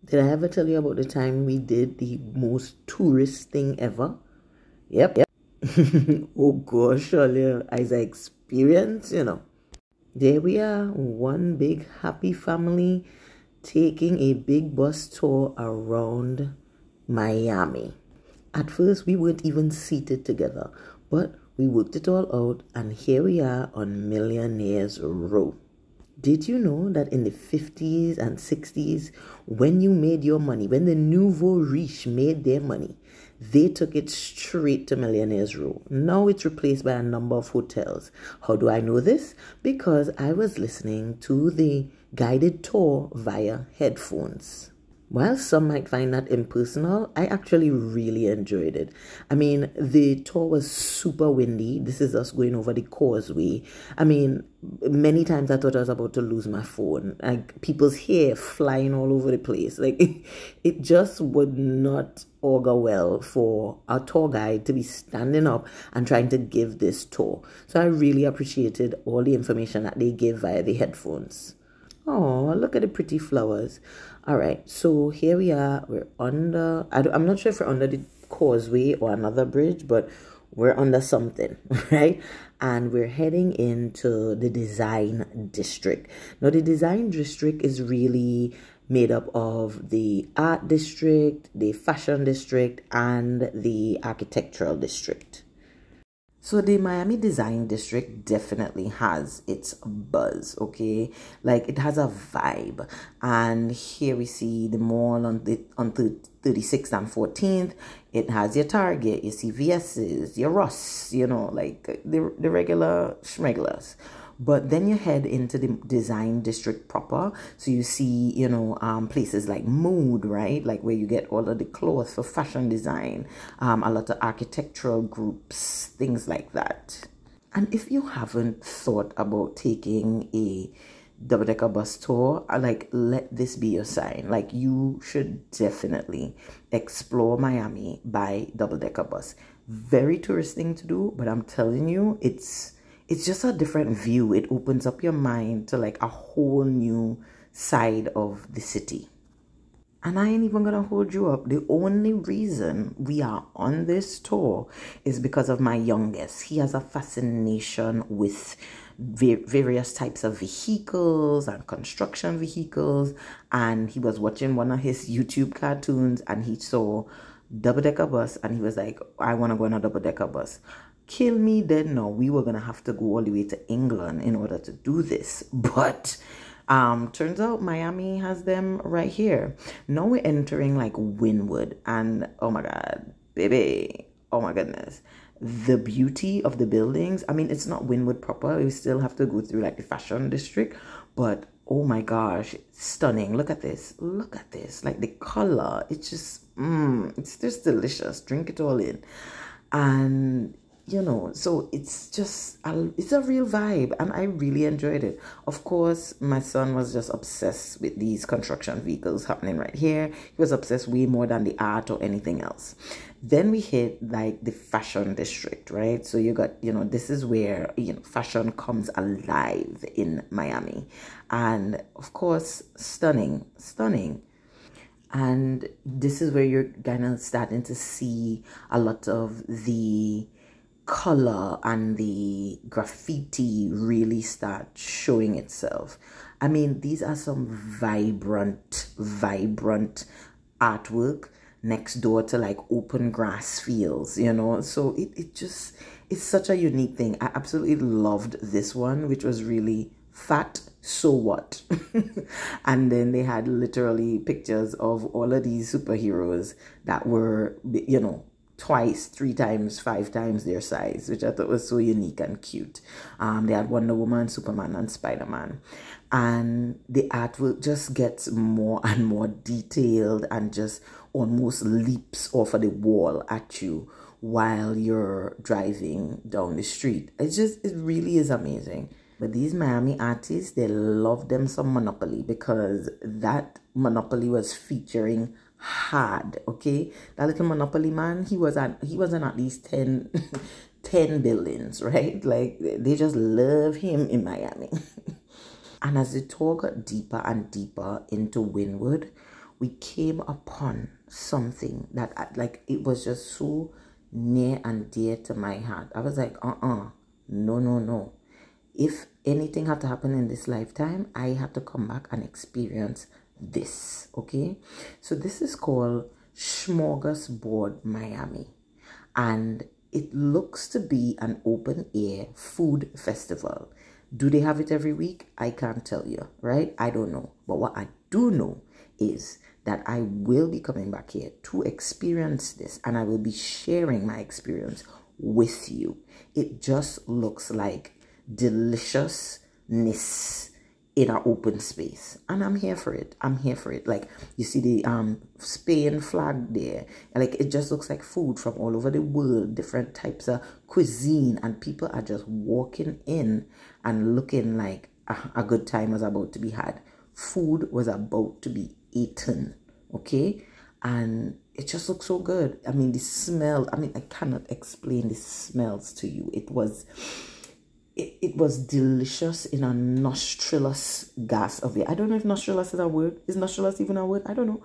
Did I ever tell you about the time we did the most tourist thing ever? Yep. Oh gosh, Charlie, as I experienced, There we are, one big happy family taking a big bus tour around Miami. At first, we weren't even seated together, but we worked it all out, and here we are on Millionaires Row. Did you know that in the 50s and 60s, when you made your money, when the nouveau riche made their money, they took it straight to Millionaires Row. Now it's replaced by a number of hotels. How do I know this? Because I was listening to the guided tour via headphones. While some might find that impersonal, I actually really enjoyed it. I mean, the tour was super windy. This is us going over the causeway. I mean, many times I thought I was about to lose my phone. Like, people's hair flying all over the place. Like, it just would not augur well for our tour guide to be standing up and trying to give this tour. So I really appreciated all the information that they gave via the headphones. Oh, look at the pretty flowers. All right, so here we are. We're under, I'm not sure if we're under the causeway or another bridge, but we're under something, right? And we're heading into the design district. Now, the design district is really made up of the art district, the fashion district, and the architectural district. So the Miami Design District definitely has its buzz, okay? Like, it has a vibe. And here we see the mall on 36th and 14th. It has your Target, your CVS's, your Ross, like the regular schmeglers. But then you head into the design district proper. So you see, places like Mood, right? Like where you get all of the clothes for fashion design, a lot of architectural groups, things like that. And if you haven't thought about taking a double-decker bus tour, like, let this be your sign. Like, you should definitely explore Miami by double-decker bus. Very tourist thing to do, but I'm telling you, it's just a different view. It opens up your mind to like a whole new side of the city. And I ain't even gonna hold you up. The only reason we are on this tour is because of my youngest. He has a fascination with various types of vehicles and construction vehicles. And he was watching one of his YouTube cartoons and he saw double-decker bus and he was like, I want to go on a double-decker bus. Kill me dead now. We were going to have to go all the way to England in order to do this. But turns out Miami has them right here. Now we're entering like Wynwood. And oh my God, baby. Oh my goodness. The beauty of the buildings. I mean, it's not Wynwood proper. We still have to go through like the fashion district. But oh my gosh, stunning. Look at this. Look at this. Like the color. It's just, it's just delicious. Drink it all in. And so it's just, it's a real vibe and I really enjoyed it. Of course, my son was just obsessed with these construction vehicles happening right here. He was obsessed way more than the art or anything else. Then we hit like the fashion district, right? So you got, this is where, fashion comes alive in Miami. And of course, stunning. And this is where you're kind of starting to see a lot of the color and the graffiti really start showing itself. I mean, these are some vibrant artwork next door to like open grass fields, so it's such a unique thing. I absolutely loved this one, which was really fat, so what? And then they had literally pictures of all of these superheroes that were, twice, 3 times, 5 times their size, which I thought was so unique and cute. They had Wonder Woman, Superman, and Spider-Man. And the artwork just gets more and more detailed and just almost leaps off of the wall at you while you're driving down the street. It really is amazing. But these Miami artists, they love them some Monopoly because that Monopoly was featuring hard, okay? That little Monopoly man, he was in at least 10 buildings, right? Like, they just love him in Miami. And as the tour got deeper and deeper into Wynwood, we came upon something that like it was just so near and dear to my heart. I was like, no, no, no. If anything had to happen in this lifetime, I had to come back and experience this, okay? So this is called Smorgasbord Miami, and it looks to be an open air food festival. Do they have it every week? I can't tell you, right? I don't know. But what I do know is that I will be coming back here to experience this, and I will be sharing my experience with you. It just looks like deliciousness in an open space, and I'm here for it. I'm here for it. Like, you see the Spain flag there, like it just looks like food from all over the world, different types of cuisine, and people are just walking in and looking like a good time was about to be had. Food was about to be eaten, okay? And it just looks so good. I mean, the smell, I mean, I cannot explain the smells to you. It was delicious in a nostrillous gas of it. I don't know if nostrillous is a word. Is nostrillous even a word? I don't know.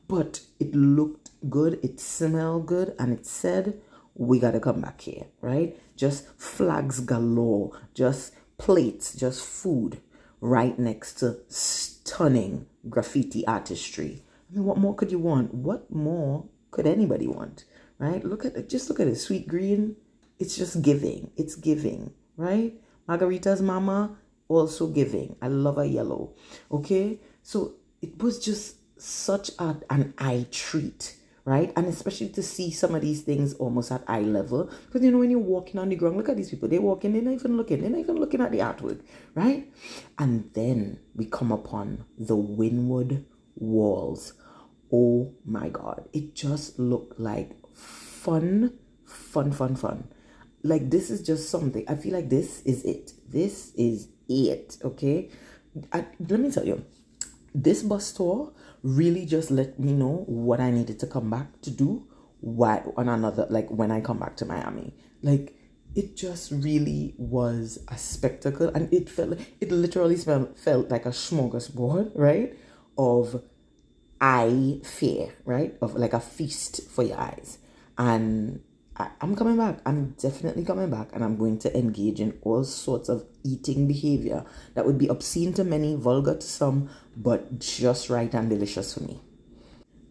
But it looked good. It smelled good. And it said, we got to come back here, right? Just flags galore. Just plates. Just food right next to stunning graffiti artistry. I mean, what more could you want? What more could anybody want, right? Look at it. Just look at it. Sweet green. It's just giving. It's giving. Right? Margarita's mama, also giving. I love a yellow. Okay? So it was just such an eye treat, right? And especially to see some of these things almost at eye level. Because, you know, when you're walking on the ground, look at these people. They're walking, they're not even looking. They're not even looking at the artwork, right? And then we come upon the Wynwood walls. Oh my God. It just looked like fun. Like, this is just something. I feel like this is it. This is it, okay? Let me tell you, this bus tour really just let me know what I needed to come back to do on another, like, when I come back to Miami. Like, it just really was a spectacle. And it literally felt like a smorgasbord, right? Of eye fare, right? Of like a feast for your eyes. And I'm coming back. I'm definitely coming back, and I'm going to engage in all sorts of eating behavior that would be obscene to many, vulgar to some, but just right and delicious for me.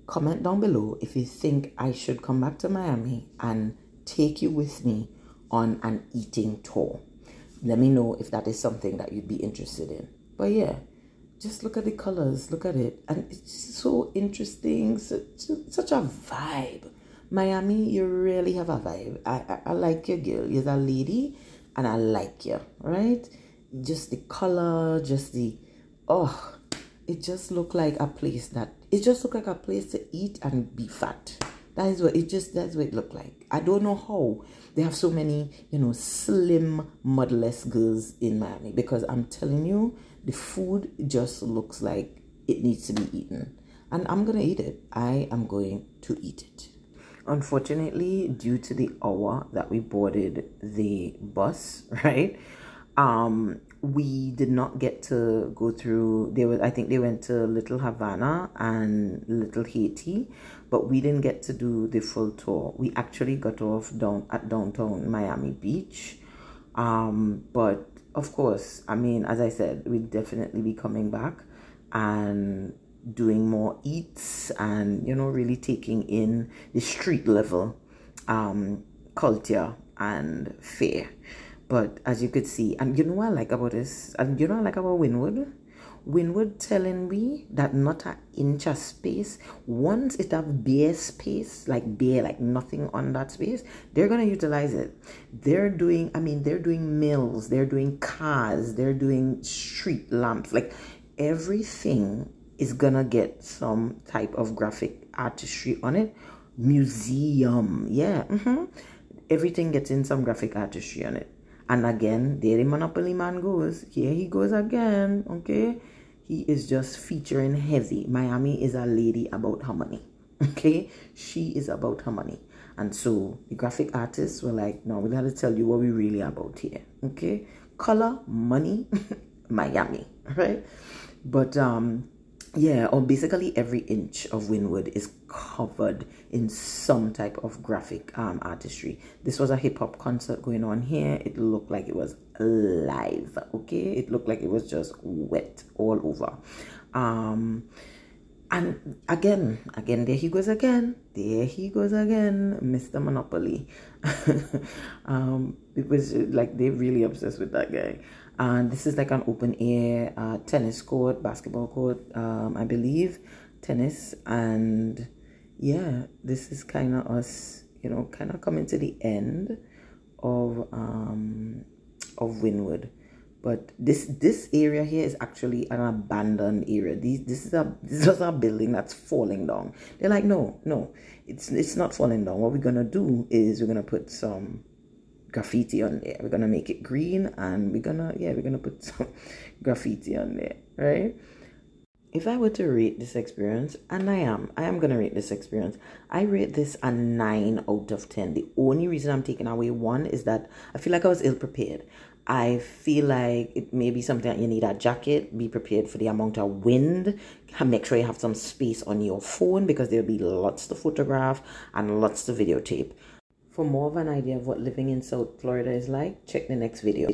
Comment down below if you think I should come back to Miami and take you with me on an eating tour. Let me know if that is something that you'd be interested in. But yeah, just look at the colors, look at it, and it's so interesting, such a vibe. Miami, you really have a vibe. I like your girl. You're a lady, and I like you, right? Just the color, just the, oh, it just looked like a place to eat and be fat. That's what it looked like. I don't know how they have so many, you know, slim, mudless girls in Miami, because I'm telling you, the food just looks like it needs to be eaten. And I'm going to eat it. I am going to eat it. Unfortunately, due to the hour that we boarded the bus, right, we did not get to go through. I think they went to Little Havana and Little Haiti, but we didn't get to do the full tour. We actually got off at downtown Miami Beach, but of course, I mean, as I said, we'll definitely be coming back and doing more eats, and, you know, really taking in the street level culture and fare. But as you could see, and you know what I like about this, and you know what I like about Wynwood telling me that not an inch of space, once it have bare space, like nothing on that space, they're gonna utilize it. They're doing mills, they're doing cars, they're doing street lamps, like everything is gonna get some type of graphic artistry on it. Museum, yeah, everything gets in some graphic artistry on it. And again, there the Monopoly man goes. Here he goes again, okay? He is just featuring heavy. Miami is a lady about her money, okay? She is about her money. And so the graphic artists were like, no, we gotta tell you what we really about here, okay? Color, money, Miami, right? But yeah, or basically every inch of Wynwood is covered in some type of graphic artistry. This was a hip-hop concert going on here. It looked like it was live, okay? It looked like it was just wet all over. And again, there he goes again, Mr. Monopoly. It was like they're really obsessed with that guy. And this is like an open air tennis court, basketball court, I believe, tennis. And yeah, this is kind of us, you know, kind of coming to the end of Wynwood. But this area here is actually an abandoned area. This was a building that's falling down. They're like, no, it's not falling down. What we're gonna do is we're gonna put some graffiti on there. We're gonna make it green, and we're gonna put some graffiti on there, right? If I were to rate this experience, and I am gonna rate this experience, I rate this a 9 out of 10. The only reason I'm taking away 1 is that I feel like I was ill prepared. I feel like it may be something that you need a jacket. Be prepared for the amount of wind. Make sure you have some space on your phone because there'll be lots to photograph and lots to videotape. For more of an idea of what living in South Florida is like, check the next video.